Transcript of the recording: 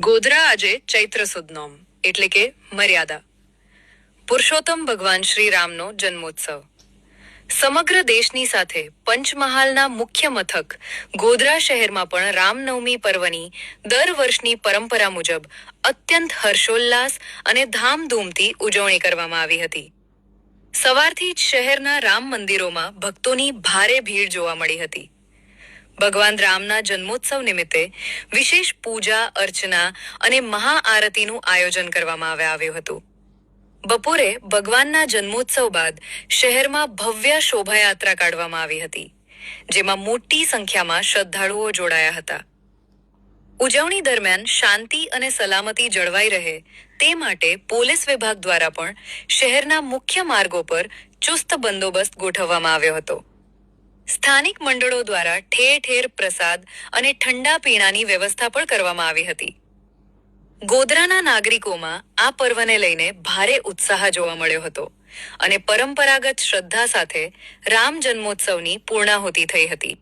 ગોધરા આજે ચૈત્ર સુદ નોમ એટલે કે મર્યાદા. પુરુષોત્તમ ભગવાન શ્રી રામનો જન્મોત્સવ. સમગ્ર દેશની સાથે પંચમહાલના મુખ્ય મથક ગોધરા શહેરમાં પણ રામનવમી પર્વની દર વર્ષની પરંપરા મુજબ અત્યંત હર્ષોલ્લાસ અને ધામધૂમથી ઉજવણી કરવામાં આવી હતી. સવારથી જ શહેરના રામ મંદિરોમાં ભક્તોની ભારે ભીડ જોવા મળી હતી. ભગવાન રામના જન્મોત્સવ નિમિત્તે વિશેષ પૂજા અર્ચના અને મહાઆરતીનું આયોજન કરવામાં આવ્યું હતું. બપોરે ભગવાનના જન્મોત્સવ બાદ શહેરમાં ભવ્ય શોભાયાત્રા કાઢવામાં આવી હતી, જેમાં મોટી સંખ્યામાં શ્રદ્ધાળુઓ જોડાયા હતા. ઉજવણી દરમિયાન શાંતિ અને સલામતી જળવાઈ રહે તે માટે પોલીસ વિભાગ દ્વારા પણ શહેરના મુખ્ય માર્ગો પર ચુસ્ત બંદોબસ્ત ગોઠવવામાં આવ્યો હતો. સ્થાનિક મંડળો દ્વારા ઠેર ઠેર પ્રસાદ અને ઠંડા પીણાની વ્યવસ્થા પણ કરવામાં આવી હતી. ગોધરાના નાગરિકોમાં આ પર્વને લઈને ભારે ઉત્સાહ જોવા મળ્યો હતો અને પરંપરાગત શ્રદ્ધા સાથે રામ જન્મોત્સવની પૂર્ણાહુતિ થઈ હતી.